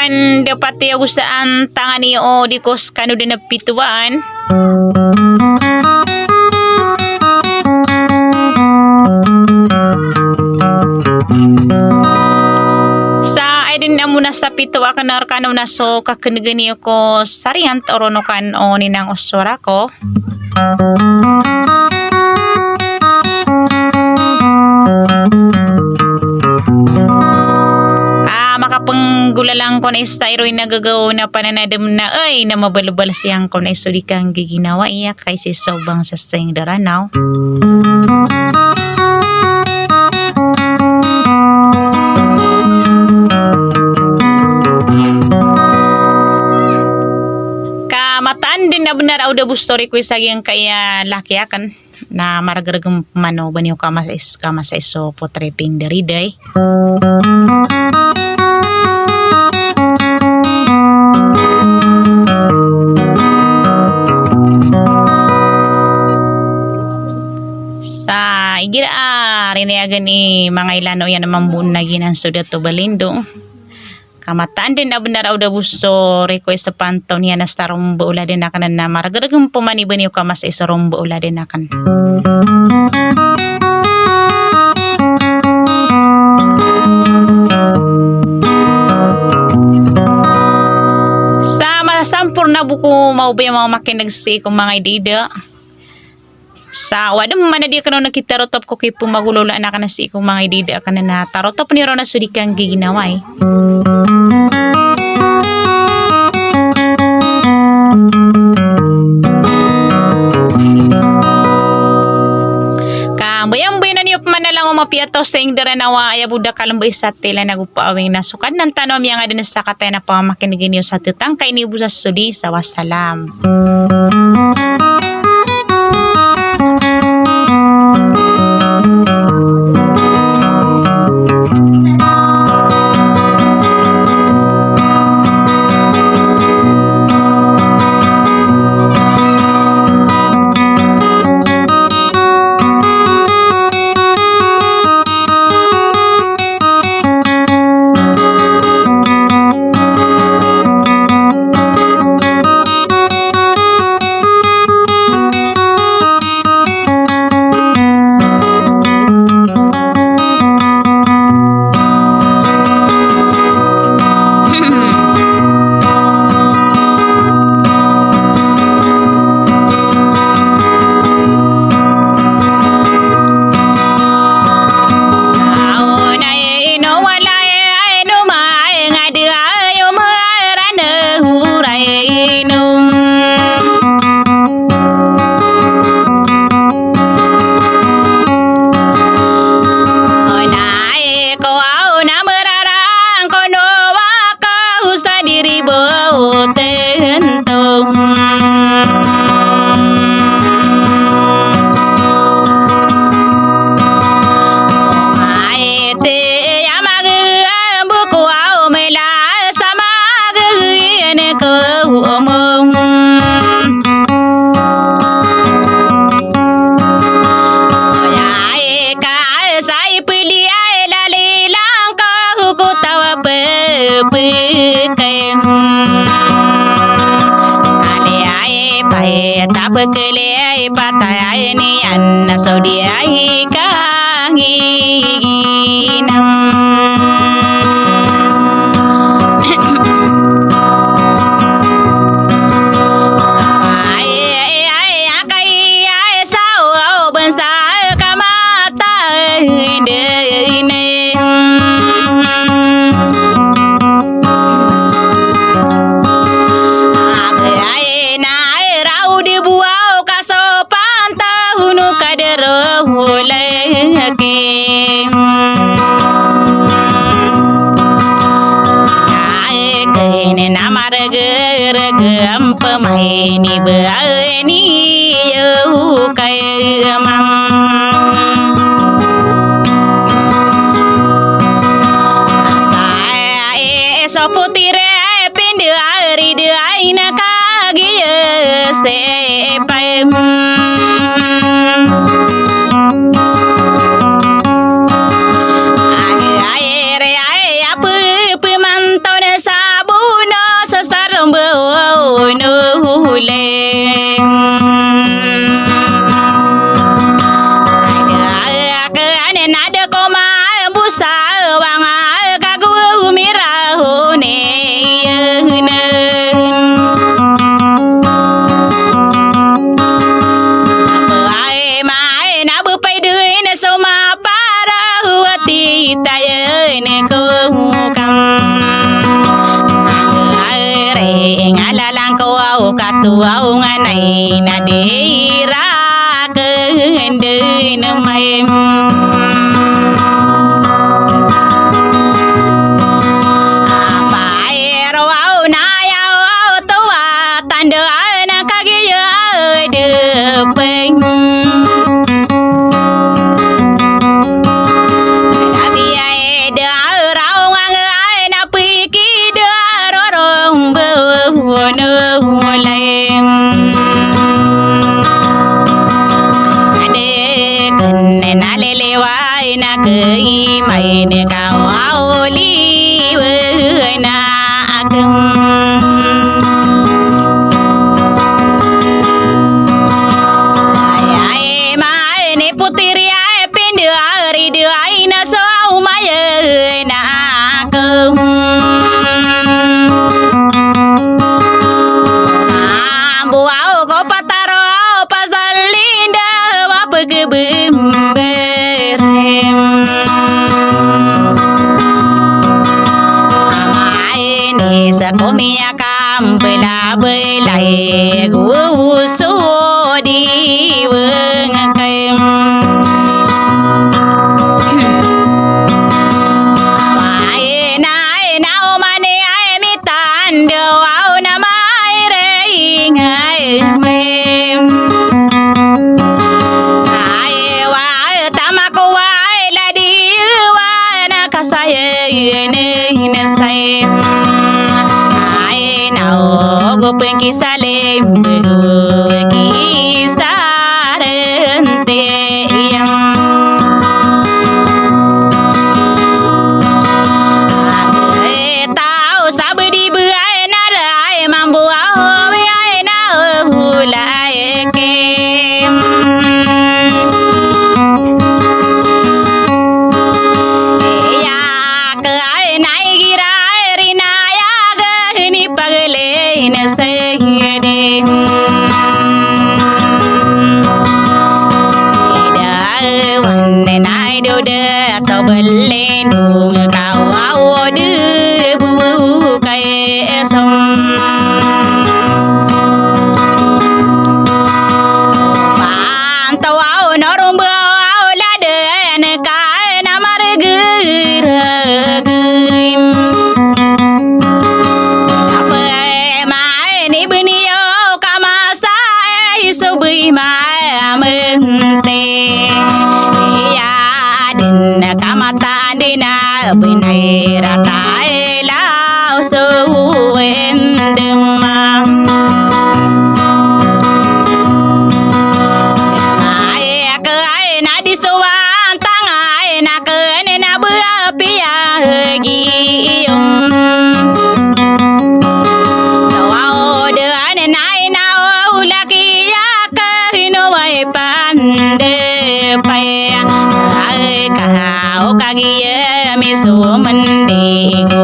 pan dapat tiyago saan tangan ni o dikos kano din napituan. Sa ay din na muna sa pito akan kano na so kakenegani ko sariant orono kan o ninang osora ko. Makapanggula lang ko na istyroy na gagaw na pananadam na ay na mabalubal siyang ko na isuli kang giginawa iya kay si sobang sa string daranaw. Kamataan din na benar auda bu story ko isaging kaya laki akan na maragaragam mano banyo kamasa iso potreping dari day. Igira rinayagan ni mga ilano yan naman muna ginan sudat to balindo. Kamataan din na benar auda busto request sa pantaw niya na sa rombo ula din akan na maragaragang pumaniban yung kamas isa rombo ula din akan. Sa masampur na buko maubay ang mga makinagsi kung mga idida. Sa wadam mana dia kano nakita rotop ko kay pumagulula na kana si ikong mga idida kana na tarotop ni ro na sudi kang giginaway. Kambayang na niyo pamanalang umapiato sa ingdara nawa ay budak kalambay sa tela nagupaawing nasukan ng tanom yang adin sa katay na pamakinigin niyo sa tutang kay ni busa sudi sa wassalam. Bekele patay ni an saudi ai kahinam pemain ni berani yo kaya mam saya eso putire pindu ari de aina kagi se pai air apa pemantau sabu katua nganai na deira kende namai Komia kam bela belai gu su di weng kem ai na o mane ai mi tan do au na mai re ngai mem ai wa tamako wa la di wa na kasai ne sai Gopeng kisale kisarente yang tahu sabdi buai narai mambu au ai na hulai kem ya ke ai nai gira rina ya ga ni pagle kau berlindung kau awode bukai esam pantau au norong bau laden kai namar geragim apa mai ni benio kamasa isobui mai amente kamata dina benai ratai lau suendem ai ke ai na di suan tang ai na ke ne na bua pia gi tawau de ne nai na ulaki ya ke no wai pande pai kau kagi ya misu mandi ku